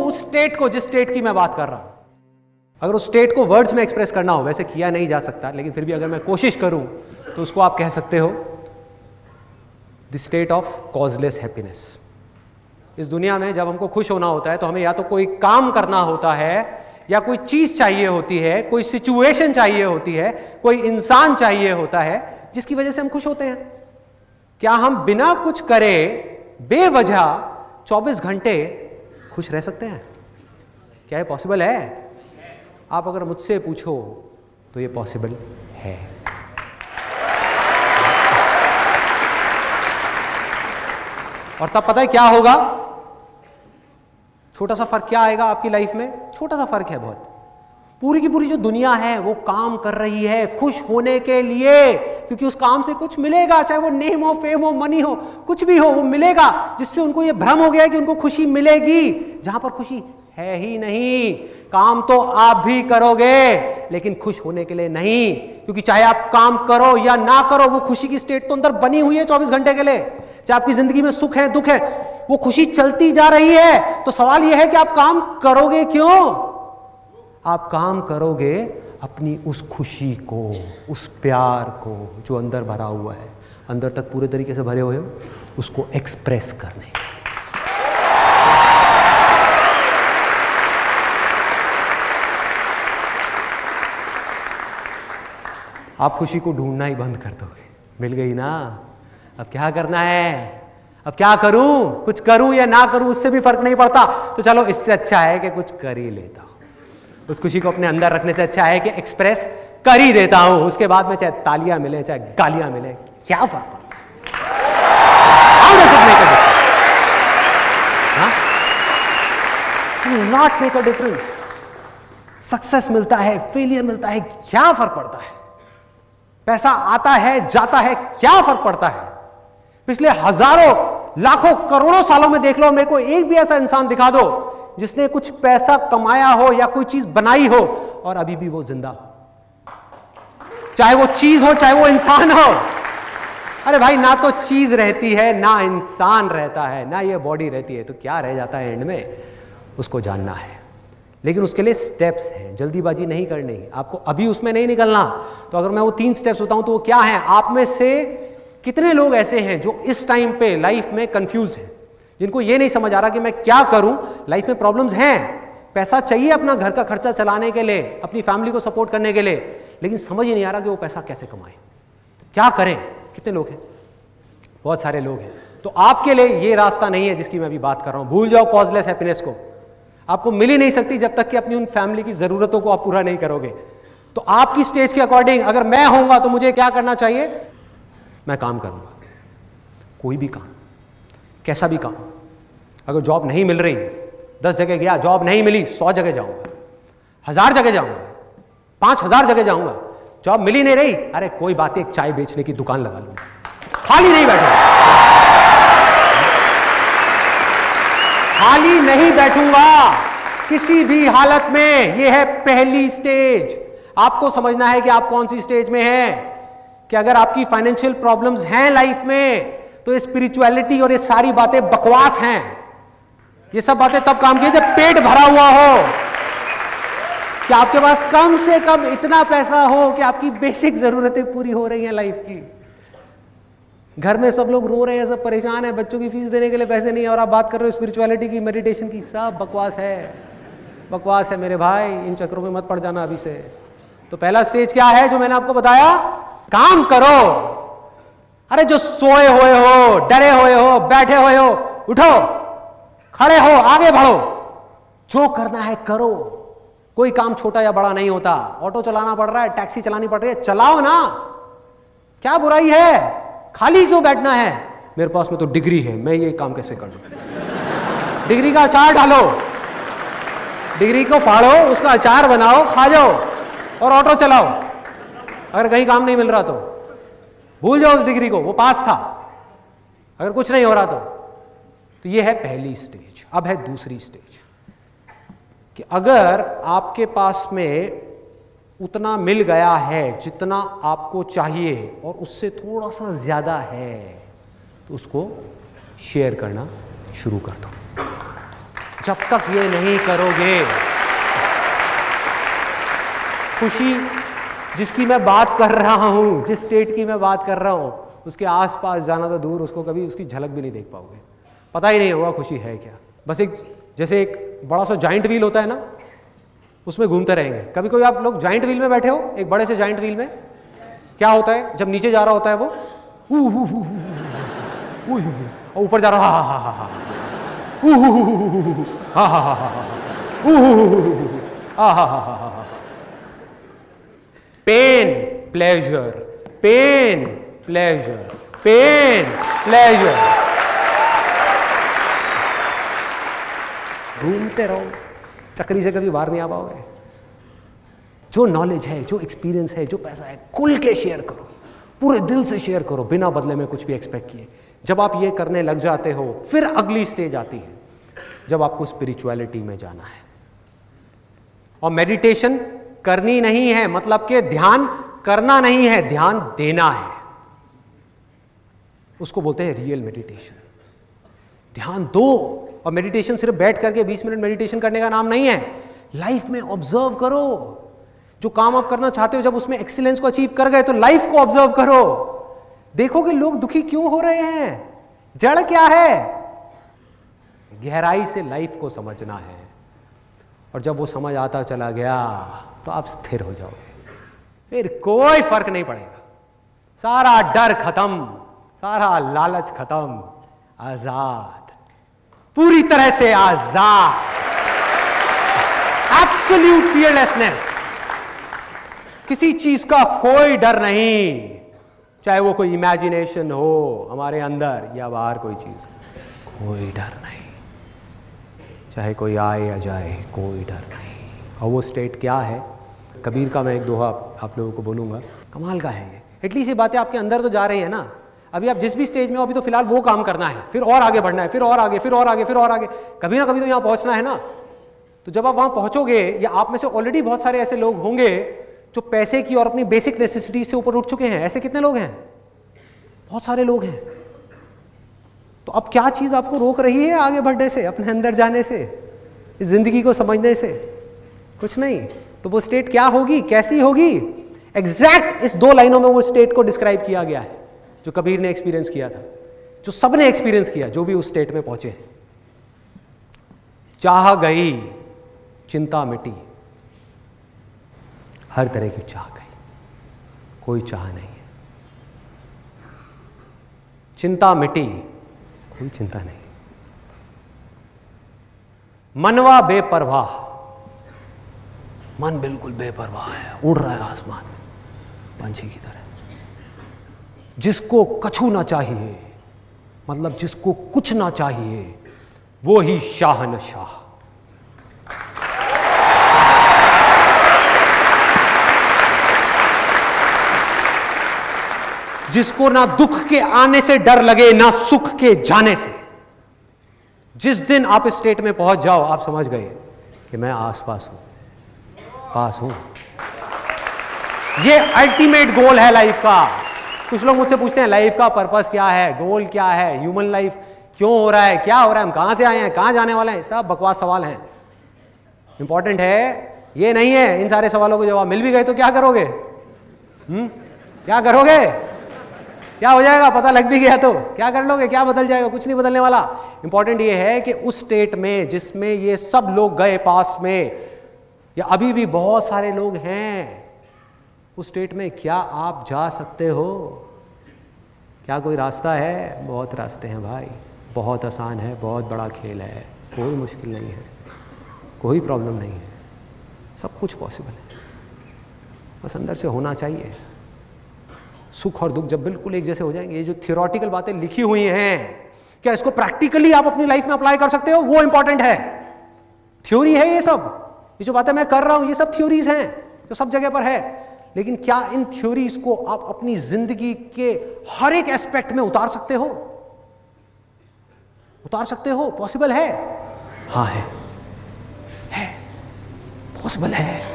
उस स्टेट को, जिस स्टेट की मैं बात कर रहा हूं, अगर उस स्टेट को वर्ड्स में एक्सप्रेस करना हो, वैसे किया नहीं जा सकता, लेकिन फिर भी अगर मैं कोशिश करूं तो उसको आप कह सकते हो the state of causeless happiness. इस दुनिया में जब हमको खुश होना होता है तो हमें या तो कोई काम करना होता है, या कोई चीज चाहिए होती है, कोई सिचुएशन चाहिए होती है, कोई इंसान चाहिए होता है जिसकी वजह से हम खुश होते हैं। क्या हम बिना कुछ करे बेवजह 24 घंटे खुश रह सकते हैं? क्या ये पॉसिबल है? आप अगर मुझसे पूछो तो ये पॉसिबल है। और तब पता है क्या होगा? छोटा सा फर्क क्या आएगा आपकी लाइफ में? छोटा सा फर्क है बहुत। पूरी की पूरी जो दुनिया है वो काम कर रही है खुश होने के लिए, क्योंकि उस काम से कुछ मिलेगा, चाहे वो नेम हो, फेम हो, मनी हो, कुछ भी हो, वो मिलेगा, जिससे उनको ये भ्रम हो गया है कि उनको खुशी मिलेगी, जहां पर खुशी है ही नहीं। काम तो आप भी करोगे लेकिन खुश होने के लिए नहीं, क्योंकि चाहे आप काम करो या ना करो, वो खुशी की स्टेट तो अंदर बनी हुई है 24 घंटे के लिए। चाहे आपकी जिंदगी में सुख है, दुख है, वो खुशी चलती जा रही है। तो सवाल यह है कि आप काम करोगे क्यों? आप काम करोगे अपनी उस खुशी को, उस प्यार को जो अंदर भरा हुआ है, अंदर तक पूरे तरीके से भरे हुए हो, उसको एक्सप्रेस करने। आप खुशी को ढूंढना ही बंद कर दोगे। मिल गई ना, अब क्या करना है? अब क्या करूं? कुछ करूं या ना करूं उससे भी फर्क नहीं पड़ता। तो चलो, इससे अच्छा है कि कुछ कर ही लेता हूं। उस खुशी को अपने अंदर रखने से अच्छा है कि एक्सप्रेस कर ही देता हूं। उसके बाद में चाहे तालियां मिले, चाहे गालियां मिले, क्या फर्क? Not make a difference. Success मिलता है, फेलियर मिलता है, क्या फर्क पड़ता है? पैसा आता है, जाता है, क्या फर्क पड़ता है? पिछले हजारों, लाखों, करोड़ों सालों में देख लो, मेरे को एक भी ऐसा इंसान दिखा दो जिसने कुछ पैसा कमाया हो या कोई चीज बनाई हो और अभी भी वो जिंदा हो। चाहे वो चीज हो, चाहे वो इंसान हो। अरे भाई, ना तो चीज रहती है, ना इंसान रहता है, ना ये बॉडी रहती है, तो क्या रह जाता है एंड में? उसको जानना है। लेकिन उसके लिए स्टेप्स हैं, जल्दीबाजी नहीं करनी, आपको अभी उसमें नहीं निकलना। तो अगर मैं वो 3 स्टेप्स बताऊं तो वो क्या है? आप में से कितने लोग ऐसे हैं जो इस टाइम पे लाइफ में कंफ्यूज हैं, जिनको ये नहीं समझ आ रहा कि मैं क्या करूं? लाइफ में प्रॉब्लम्स हैं, पैसा चाहिए अपना घर का खर्चा चलाने के लिए, अपनी फैमिली को सपोर्ट करने के लिए, लेकिन समझ ही नहीं आ रहा कि वो पैसा कैसे कमाएं, क्या करें? कितने लोग हैं? बहुत सारे लोग हैं। तो आपके लिए ये रास्ता नहीं है जिसकी मैं अभी बात कर रहा हूं। भूल जाओ कॉजलेस हैप्पीनेस को। आपको मिल ही नहीं सकती जब तक कि अपनी उन फैमिली की जरूरतों को आप पूरा नहीं करोगे। तो आपकी स्टेज के अकॉर्डिंग अगर मैं होऊंगा तो मुझे क्या करना चाहिए? मैं काम करूंगा, कोई भी काम, कैसा भी काम। अगर जॉब नहीं मिल रही, 10 जगह गया, जॉब नहीं मिली, 100 जगह जाऊंगा, 1000 जगह जाऊंगा, 5000 जगह जाऊंगा, जॉब मिल ही नहीं रही, अरे कोई बात नहीं, एक चाय बेचने की दुकान लगा लूंगा, खाली नहीं बैठूंगा। खाली नहीं बैठूंगा किसी भी हालत में। यह है पहली स्टेज। आपको समझना है कि आप कौन सी स्टेज में हैं। कि अगर आपकी फाइनेंशियल प्रॉब्लम्स हैं लाइफ में, तो ये स्पिरिचुअलिटी और ये सारी बातें बकवास हैं। ये सब बातें तब काम की जब पेट भरा हुआ हो, कि आपके पास कम से कम इतना पैसा हो कि आपकी बेसिक जरूरतें पूरी हो रही हैं लाइफ की। घर में सब लोग रो रहे हैं, सब परेशान है, बच्चों की फीस देने के लिए पैसे नहीं है, और आप बात कर रहे हो स्पिरिचुअलिटी की, मेडिटेशन की। सब बकवास है, बकवास है मेरे भाई। इन चक्रों में मत पड़ जाना अभी से। तो पहला स्टेज क्या है जो मैंने आपको बताया? काम करो। अरे जो सोए हुए हो, डरे हुए हो, बैठे हुए हो, उठो, खड़े हो, आगे बढ़ो, जो करना है करो। कोई काम छोटा या बड़ा नहीं होता। ऑटो चलाना पड़ रहा है, टैक्सी चलानी पड़ रही है, चलाओ ना, क्या बुराई है? खाली क्यों बैठना है? मेरे पास में तो डिग्री है, मैं ये काम कैसे कर लूं? डिग्री का अचार डालो, डिग्री को फाड़ो, उसका अचार बनाओ, खा जाओ और ऑटो चलाओ। अगर कहीं काम नहीं मिल रहा तो भूल जाओ उस डिग्री को, वो पास था। अगर कुछ नहीं हो रहा तो ये है पहली स्टेज। अब है दूसरी स्टेज, कि अगर आपके पास में उतना मिल गया है जितना आपको चाहिए और उससे थोड़ा सा ज्यादा है, तो उसको शेयर करना शुरू कर दो। जब तक ये नहीं करोगे, खुशी जिसकी मैं बात कर रहा हूं, जिस स्टेट की मैं बात कर रहा हूं, उसके आसपास जाना तो दूर, उसको कभी उसकी झलक भी नहीं देख पाओगे, पता ही नहीं होगा खुशी है क्या। बस एक जैसे एक बड़ा सा जाइंट व्हील होता है ना, उसमें घूमते रहेंगे। कभी कोई आप लोग जाइंट व्हील में बैठे हो, एक बड़े से जाइंट व्हील में क्या होता है, जब नीचे जा रहा होता है वो और ऊपर जा रहा हा हा हा हा हा, pain pleasure, pain pleasure, pain pleasure, घूमते रहो, चक्री से कभी बाहर नहीं आ पाओगे। जो नॉलेज है, जो एक्सपीरियंस है, जो पैसा है, खुल के शेयर करो, पूरे दिल से शेयर करो, बिना बदले में कुछ भी एक्सपेक्ट किए। जब आप ये करने लग जाते हो, फिर अगली स्टेज आती है जब आपको स्पिरिचुअलिटी में जाना है। और मेडिटेशन करनी नहीं है, मतलब कि ध्यान करना नहीं है, ध्यान देना है, उसको बोलते हैं रियल मेडिटेशन। ध्यान दो। और मेडिटेशन सिर्फ बैठ करके 20 मिनट मेडिटेशन करने का नाम नहीं है, लाइफ में ऑब्जर्व करो। जो काम आप करना चाहते हो, जब उसमें एक्सीलेंस को अचीव कर गए तो लाइफ को ऑब्जर्व करो, देखो कि लोग दुखी क्यों हो रहे हैं, जड़ क्या है। गहराई से लाइफ को समझना है, और जब वो समझ आता चला गया तो आप स्थिर हो जाओगे, फिर कोई फर्क नहीं पड़ेगा। सारा डर खत्म, सारा लालच खत्म, आजाद, पूरी तरह से आजाद, एब्सोल्यूट फियरलेसनेस, किसी चीज का कोई डर नहीं, चाहे वो कोई इमेजिनेशन हो हमारे अंदर या बाहर कोई चीज, कोई डर नहीं, चाहे कोई आए या जाए, कोई डर नहीं। और वो स्टेट क्या है, कबीर का मैं एक दोहा आप लोगों को बोलूंगा, कमाल का है ये। एटलीस्ट ये बातें आपके अंदर तो जा रही है ना। अभी आप जिस भी स्टेज में हो, अभी तो फिलहाल वो काम करना है, फिर और आगे बढ़ना है, फिर और आगे, फिर और आगे, फिर और आगे, कभी ना कभी तो यहां पहुंचना है ना। तो जब आप वहां पहुंचोगे, या आप में से ऑलरेडी बहुत सारे ऐसे लोग होंगे जो पैसे की और अपनी बेसिक नेसेसिटी से ऊपर उठ चुके हैं। ऐसे कितने लोग हैं? बहुत सारे लोग हैं। तो अब क्या चीज आपको रोक रही है आगे बढ़ने से, अपने अंदर जाने से, इस जिंदगी को समझने से? कुछ नहीं। तो वो स्टेट क्या होगी, कैसी होगी? एग्जैक्ट इस 2 लाइनों में वो स्टेट को डिस्क्राइब किया गया है जो कबीर ने एक्सपीरियंस किया था, जो सबने एक्सपीरियंस किया, जो भी उस स्टेट में पहुंचे। चाह गई, चिंता मिटी, हर तरह की चाह गई, कोई चाह नहीं है। चिंता मिटी, कोई चिंता नहीं। मनवा बेपरवाह, मन बिल्कुल बेपरवाह है, उड़ रहा है आसमान में पंछी की तरह। जिसको कछु ना चाहिए, मतलब जिसको कुछ ना चाहिए, वो ही शाहनशाह। जिसको ना दुख के आने से डर लगे, ना सुख के जाने से। जिस दिन आप इस स्टेट में पहुंच जाओ, आप समझ गए कि मैं आसपास हूं, पास हूं। ये अल्टीमेट गोल है लाइफ का। कुछ लोग मुझसे पूछते हैं लाइफ का पर्पस क्या है, गोल क्या है, ह्यूमन लाइफ क्यों हो रहा है, क्या हो रहा है, हम कहां से आए हैं, कहां जाने वाले हैं। सब बकवास सवाल हैं। इंपॉर्टेंट है ये नहीं है। इन सारे सवालों को जवाब मिल भी गए तो क्या करोगे? क्या करोगे? क्या हो जाएगा? पता लग भी गया तो क्या कर लोगे? क्या बदल जाएगा? कुछ नहीं बदलने वाला। इंपॉर्टेंट ये है कि उस स्टेट में जिसमें ये सब लोग गए पास में, या अभी भी बहुत सारे लोग हैं, उस स्टेट में क्या आप जा सकते हो? क्या कोई रास्ता है? बहुत रास्ते हैं भाई, बहुत आसान है, बहुत बड़ा खेल है, कोई मुश्किल नहीं है, कोई प्रॉब्लम नहीं है, सब कुछ पॉसिबल है। बस अंदर से होना चाहिए। सुख और दुख जब बिल्कुल एक जैसे हो जाएंगे, ये जो थियोरेटिकल बातें लिखी हुई हैं, क्या इसको प्रैक्टिकली आप अपनी लाइफ में अप्लाई कर सकते हो? वो इंपॉर्टेंट है। थ्योरी है ये सब, ये जो बातें मैं कर रहा हूं ये सब थ्योरीज हैं जो सब जगह पर है। लेकिन क्या इन थ्योरीज को आप अपनी जिंदगी के हर एक एस्पेक्ट में उतार सकते हो? उतार सकते हो? पॉसिबल है? हाँ है, पॉसिबल है।